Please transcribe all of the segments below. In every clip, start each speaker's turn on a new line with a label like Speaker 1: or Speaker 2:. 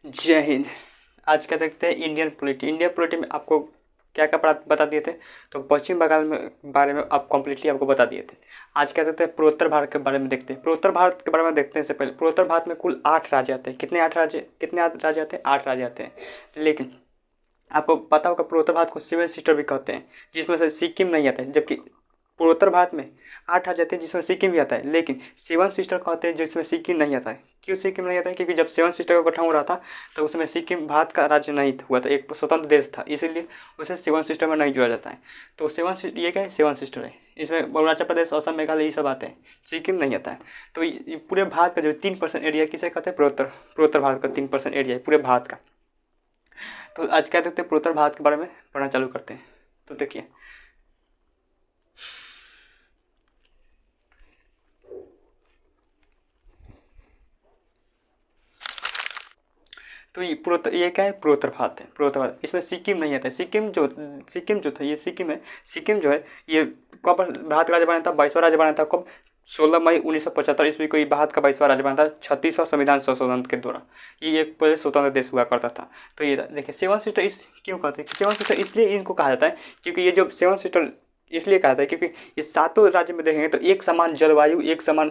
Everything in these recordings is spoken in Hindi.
Speaker 1: जय हिंद। आज क्या देखते हैं इंडियन पॉलिटी में आपको क्या क्या बता दिए थे। तो पश्चिम बंगाल में बारे में आप कम्प्लीटली आपको बता दिए थे। आज क्या देखते हैं पूर्वोत्तर भारत के बारे में देखते हैं। पूर्वोत्तर भारत के बारे में देखते हैं से पहले पूर्वोत्तर भारत में कुल 8 राज्य आते हैं। कितने राज्य आते हैं? 8 राज्य आते हैं। लेकिन आपको पता होगा पूर्वोत्तर भारत को 7 सिस्टर भी कहते हैं, जिसमें से सिक्किम नहीं आता है। जबकि पूर्वोत्तर भारत में 8 राज्य आते हैं जिसमें सिक्किम भी आता है, लेकिन 7 सिस्टर कहते हैं जिसमें सिक्किम नहीं आता है। क्यों सिक्किम नहीं आता है? क्योंकि जब 7 सिस्टर का गठन हो रहा था तो उसमें सिक्किम भारत का राज्य नहीं हुआ था, एक स्वतंत्र देश था, इसीलिए उसे 7 सिस्टर में नहीं जोड़ा जाता है। तो ये क्या है? 7 सिस्टर है। इसमें अरुणाचल प्रदेश, असम, मेघालय ये सब आते हैं, सिक्किम नहीं आता है। तो ये पूरे भारत का जो 3% एरिया किसे कहते हैं? पूर्वोत्तर भारत का 3% एरिया है पूरे भारत का। तो आज क्या देखते हैं पूर्वोत्तर भारत के बारे में पढ़ना चालू करते हैं। तो देखिए, तो ये क्या है? पूर्वोत्तर भारत है। पूर्वोत्तर भारत, इसमें सिक्किम नहीं आता है। सिक्किम जो था, ये सिक्किम है। सिक्किम जो है ये कब भारत का राज्य बना था? 22वां राज्य बना था कब? 16 मई 1975 ईस्वी को ये भारत का 22वां राज्य बना था 36वां संविधान संशोधन के द्वारा। ये एक पहले स्वतंत्र देश हुआ करता था। तो ये देखिए 7 सिस्टर इस क्यों कहते हैं? 7 सिस्टर इसलिए इनको कहा जाता है क्योंकि ये जो 7 सिस्टर इसलिए कहा जाता है क्योंकि ये सातों राज्य में देखेंगे तो एक समान जलवायु, एक समान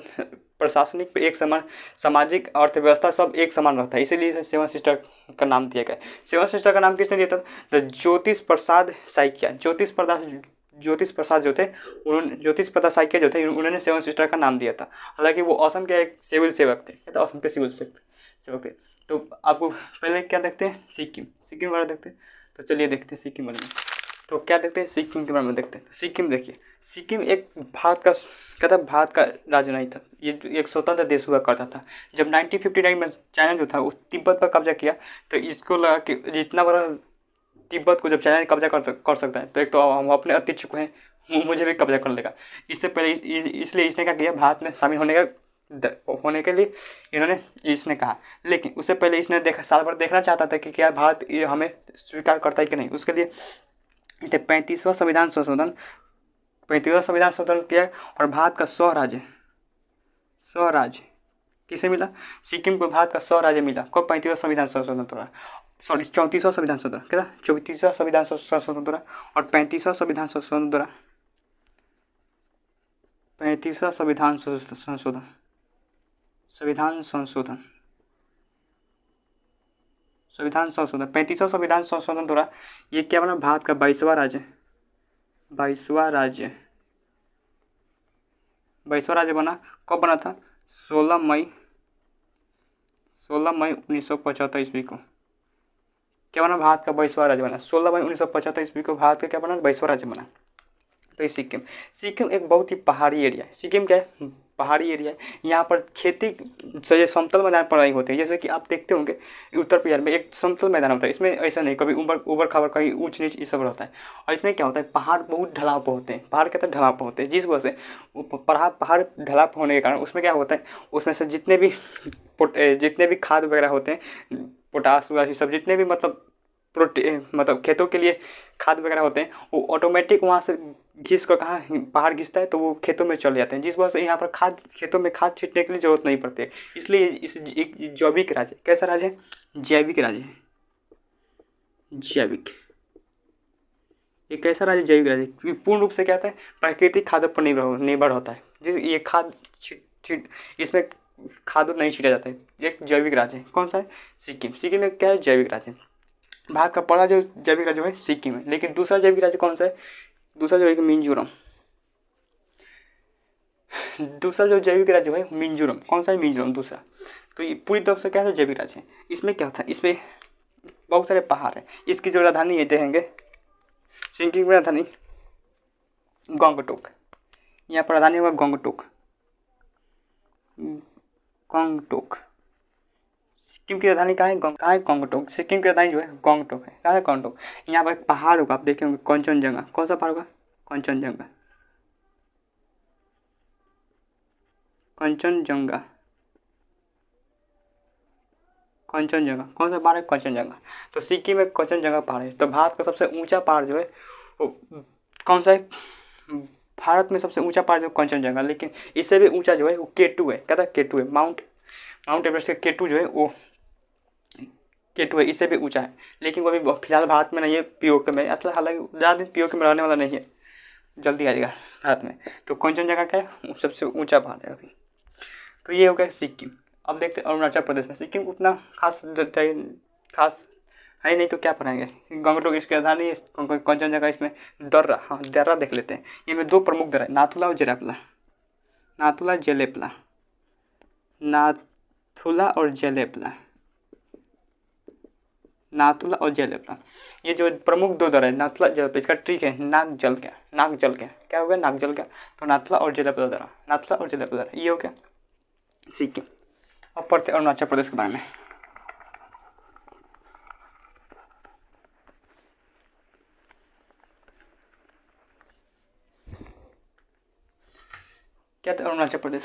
Speaker 1: प्रशासनिक, एक समान सामाजिक अर्थव्यवस्था, सब एक समान रहता है। इसीलिए इसे 7 सिस्टर का नाम दिया गया। 7 सिस्टर का नाम किसने दिया था? तो ज्योतिष प्रसाद साइकिया। ज्योतिष प्रसाद जो थे, उन्होंने ज्योतिष प्रसाद साइकिया जो थे, उन्होंने 7 सिस्टर का नाम दिया था। हालांकि वो असम के एक सिविल सेवक थे, असम के सिविल सेवक थे। तो आपको पहले क्या देखते हैं? सिक्किम वाला देखते हैं। तो चलिए देखते हैं सिक्किम वाले में। तो क्या देखते हैं? सिक्किम के बारे में देखते हैं। सिक्किम देखिए, सिक्किम एक भारत का राज्य नहीं था, ये एक स्वतंत्र देश हुआ करता था। जब 1959 में चाइना जो था उस तिब्बत पर कब्जा किया, तो इसको लगा कि जितना बड़ा तिब्बत को जब चाइना कब्जा कर सकता है, तो एक तो हम अपने अति चुके हैं, मुझे भी कब्जा कर लेगा। इससे पहले इसलिए इसने क्या किया? भारत में शामिल होने के लिए इसने कहा। लेकिन उससे पहले इसने साल भर देखना चाहता था कि क्या भारत ये हमें स्वीकार करता है कि नहीं। उसके लिए 35वां संविधान संशोधन किया और भारत का स्वराज्य किसे मिला? सिक्किम को भारत का स्वराज्य मिला कब? 35वां संविधान संशोधन द्वारा, सॉरी 34वां संविधान संशोधन, क्या था? 34वां संविधान संशोधन द्वारा और 35वां संविधान संशोधन द्वारा। 35वां संविधान संशोधन 35वां संविधान संशोधन द्वारा ये क्या बना? भारत का 22वां राज्य बना। कब बना था? 16 मई 1975 ईस्वी को क्या बना? भारत का 22वां राज्य बना। 16 मई 1975 ईस्वी को भारत का क्या बना? 22वां राज्य बना। तो ये सिक्किम एक बहुत ही पहाड़ी एरिया है। सिक्किम क्या है? पहाड़ी एरिया है। यहाँ पर खेती से समतल मैदान पर नहीं होते हैं। जैसे कि आप देखते होंगे उत्तर बिहार में एक समतल मैदान होता है, इसमें ऐसा नहीं, कभी ऊबड़ खाबड़, कहीं ऊंच नीच ये सब रहता है। और इसमें क्या होता है? पहाड़ बहुत ढलाव पर होते हैं। पहाड़ कहते हैं ढलाव पर होते हैं, जिस वजह से पहाड़ ढलाव पर होने के कारण उसमें क्या होता है? उसमें से जितने भी खाद वगैरह होते हैं, पोटास वगैरह सब, जितने भी मतलब खेतों के लिए खाद वगैरह होते हैं, वो ऑटोमेटिक वहाँ से घिस कर कहाँ पहाड़ घिसता है तो वो खेतों में चले जाते हैं, जिस वजह से यहाँ पर खेतों में खाद छींटने के लिए जरूरत नहीं पड़ती है। इसलिए इस एक जैविक राज्य, कैसा राज्य है? जैविक राज्य है। जैविक, ये कैसा राज्य? जैविक राज्य, क्योंकि पूर्ण रूप से क्या होता है? प्राकृतिक खादों पर निर्भर होता है। जैसे ये खाद इसमें खाद नहीं छीटा जाता है। एक जैविक राज्य है। कौन सा है? सिक्किम में क्या है? जैविक राज्य। भारत का पहला जो जैविक राज्य है सिक्किम है। लेकिन दूसरा जैविक राज्य कौन सा है? दूसरा जो है मिजोरम। दूसरा जो जैविक राज्य है मिजोरम। कौन सा है? मिजोरम दूसरा। तो ये पूरी तरफ से क्या है? जैविक राज्य है। इसमें क्या होता है? इसमें बहुत सारे पहाड़ है। इसकी जो राजधानी है देखेंगे, सिक्किम की राजधानी गंगटोक। यहाँ पर राजधानी होगा गंगटोक। सिक्किम की राजधानी कहाँ है? गंगटोक। सिक्किम की राजधानी जो है गंगटोक है। कहाँ है? गंगटोक। यहाँ पर एक पहाड़ होगा, आप देखे होंगे, कंचनजंगा। कौन सा पहाड़ होगा? कंचनजंगा। कौन सा पहाड़ है? कंचनजंगा। तो सिक्किम में कंचनजंगा पहाड़ है। तो भारत का सबसे ऊंचा पहाड़ जो है वो कौन सा है? भारत में सबसे ऊंचा पहाड़ जो कंचनजंगा। लेकिन इससे भी ऊंचा जो है वो K2 है। क्या था? K2 है। माउंट एवरेस्ट का K2 जो है वो K2 है, इससे भी ऊंचा है, लेकिन वो अभी फिलहाल भारत में नहीं है, पीओके में, मतलब हालांकि ज़्यादा दिन पीओके में रहने वाला नहीं है, जल्दी आ जाएगा भारत में। तो कंचनजंगा क्या है, सबसे ऊंचा पहाड़ है अभी। तो ये हो गया सिक्किम। अब देखते हैं अरुणाचल प्रदेश में। सिक्किम उतना खास है नहीं, तो क्या पढ़ाएंगे, गंगटोक इसकी राजधानी है, कंचनजंगा इसमें दर्रा। हाँ, दर्रा देख लेते हैं। ये में 2 प्रमुख दर्रा है, नाथुला और जेरेपला। नाथुला जेलेपला, नाथुला और जेलेपला, नाथुला और जेलेपला, ये जो प्रमुख 2 दर्रा है, नाथुला जेलेपला। इसका ट्रिक है नाक जल गया, नाक जल गया, क्या हो गया, नाक जल गया। तो नाथुला और जेलेपला दर्रा, नाथुला और जेलेपला दर्रा, ये हो गया सिक्किम। अब पढ़ते अरुणाचल प्रदेश के बारे में। क्या था अरुणाचल प्रदेश।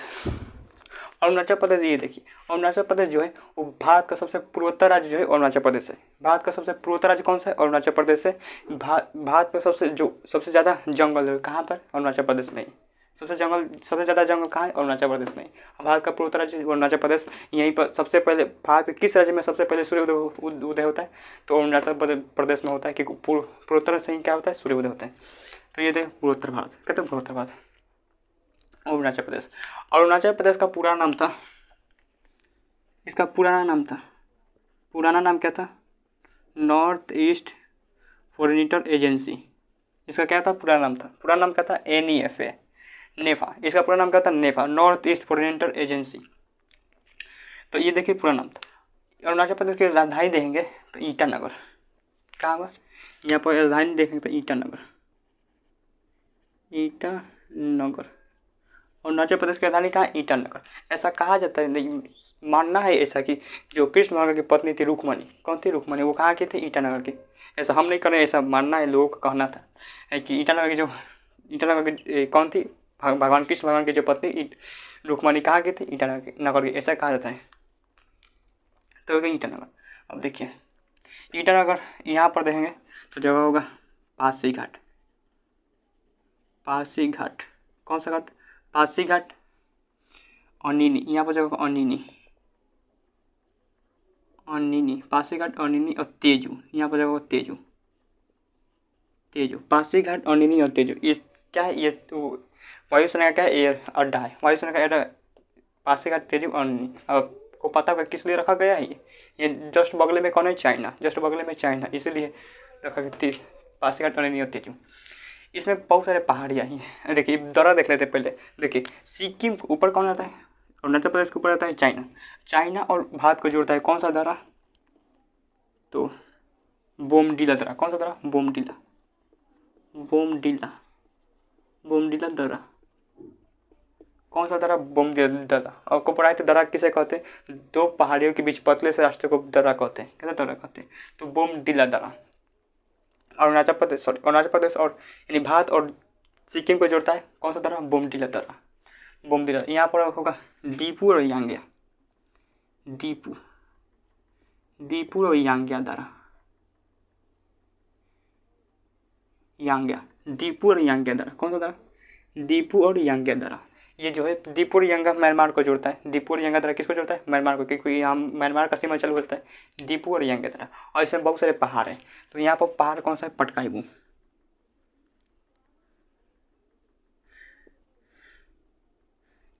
Speaker 1: अरुणाचल प्रदेश, ये देखिए, अरुणाचल प्रदेश जो है वो भारत का सबसे पूर्वोत्तर राज्य जो है अरुणाचल प्रदेश है। भारत का सबसे पूर्वोत्तर राज्य कौन सा है, अरुणाचल प्रदेश है। भारत में सबसे ज़्यादा जंगल है कहाँ पर, अरुणाचल प्रदेश में ही। सबसे ज़्यादा जंगल कहाँ है, अरुणाचल प्रदेश में। भारत का पूर्वोत्तर राज्य अरुणाचल प्रदेश। यहीं पर सबसे पहले, भारत के किस राज्य में सबसे पहले सूर्य उदय होता है, तो अरुणाचल प्रदेश में होता है, क्योंकि पूर्वोत्तर से ही क्या होता है, सूर्य उदय होता है। तो ये थे पूर्वोत्तर भारत, कहते हैं पूर्वोत्तर भारत, अरुणाचल प्रदेश। अरुणाचल प्रदेश का पुराना नाम था, इसका पुराना नाम क्या था, नॉर्थ ईस्ट फॉरेनिटर एजेंसी। इसका क्या था, पुराना नाम क्या था, NEFA, नेफा। इसका पूरा नाम क्या था, नेफा, नॉर्थ ईस्ट फॉरेनिटर एजेंसी। तो ये देखिए पुराना नाम था। अरुणाचल प्रदेश की राजधानी देखेंगे तो ईटानगर, कहाँ हुआ, यहाँ पर राजधानी देखेंगे तो ईटानगर। अरुणाचल प्रदेश की राजधानी कहाँ है, ईटानगर। ऐसा कहा जाता है, नहीं मानना है ऐसा कि जो कृष्ण भगवान की पत्नी थी रुक्मणी, कौन थी रुक्मणी, वो कहाँ की थी, ईटानगर की। ऐसा हम नहीं कर रहे, ऐसा मानना है, लोगों का कहना था कि ईटानगर की कौन थी, भगवान कृष्ण भगवान की जो पत्नी रुक्मणी कहाँ की थी, ईटानगर की, ऐसा कहा जाता है। तो ईटानगर। अब देखिए ईटानगर, यहाँ पर देखेंगे तो जगह होगा पासीघाट। कौन सा घाट, पासीघाट। अनिनी, यहाँ पर जगह अनिनी, पासीघाट, अनिनी और तेजू, यहाँ पर जगह तेजू। पासीघाट, अनिनी और तेजू, ये क्या है, ये तो वायुसेना का क्या है, एयर अड्डा है, वायुसेना का अड्डा पासीघाट, तेजू, अनिनी। आपको पता होगा किस लिए रखा गया है ये जस्ट बगले में कौन है, चाइना, जस्ट बगले में चाइना, इसीलिए रखा गया पासीघाट, अनिनी और तेजू। इसमें बहुत सारे पहाड़ियाँ हैं। देखिए दौरा देख लेते हैं पहले। देखिए सिक्किम के ऊपर कौन आता है, अरुणाचल प्रदेश के ऊपर आता है चाइना और भारत को जोड़ता है कौन सा दर्रा, तो बोमडिला दर्रा। कौन सा दर्रा, बोमडिला दर्रा। कौन सा दर्रा, बोमडिला दर्रा। आपको पढ़ाए थे दर्रा किसे कहते हैं, 2 पहाड़ियों के बीच पतले से रास्ते को दर्रा कहते हैं, क्या दर्रा कहते हैं, तो बोमडिला दर्रा। अरुणाचल प्रदेश और यानी भारत और सिक्किम को जोड़ता है कौन सा दर्रा, बोमडिला दर्रा। यहाँ पर होगा दीपू और यांग्या, दीपू और यांग्या दर्रा, दीपू और यांग्या दर्रा। कौन सा दर्रा, दीपू और यांग्या दर्रा। ये जो है दीपू और यांग्या म्यांमार को जोड़ता है। दीपू और यांग्या दर्रा किसको जोड़ता है, म्यांमार को, क्योंकि यहाँ म्यांमार का सीमा चालू होता है, दीपू और यांग्या दर्रा। और इसमें बहुत सारे पहाड़ हैं। तो यहाँ पर पहाड़ कौन सा है, पटकाई बूम।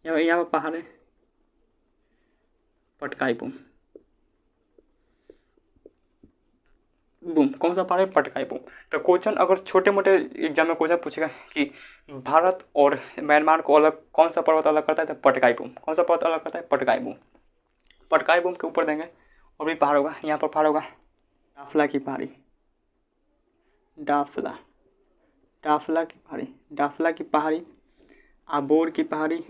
Speaker 1: यहाँ पर पहाड़ है पटकाई बूम। कौन सा पहाड़ है, पटकाई बूम। तो क्वेश्चन अगर छोटे मोटे एग्जाम में क्वेश्चन पूछेगा कि भारत और म्यांमार को अलग कौन सा पर्वत अलग करता है, तो पटकाई बूम। कौन सा पर्वत अलग करता है, पटकाई बूम। पटकाई बूम के ऊपर देंगे और भी पहाड़ होगा। यहाँ पर पहाड़ होगा डाफला की पहाड़ी, डाफला की पहाड़ी, आबोर की पहाड़ी,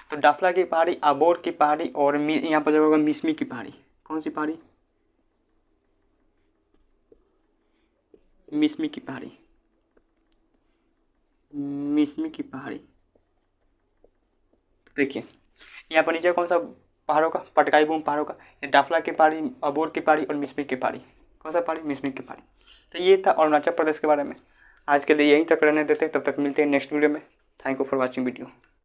Speaker 1: तो डाफला की पहाड़ी, आबोर की पहाड़ी और यहाँ पर जो होगा मिसमी की पहाड़ी। कौन सी पहाड़ी, मिसमी की पहाड़ी। देखिए यहाँ पर नीचे कौन सा पहाड़ों का, पटकाई बूम पहाड़ों का, डाफला की पहाड़ी, आबोर की पहाड़ी और मिसमी की पहाड़ी। कौन सा पहाड़ी, मिसमी की पहाड़ी। तो ये था अरुणाचल प्रदेश के बारे में। आज के लिए यहीं तक रहने देते हैं, तब तक मिलते हैं नेक्स्ट वीडियो में। Thank you for watching video.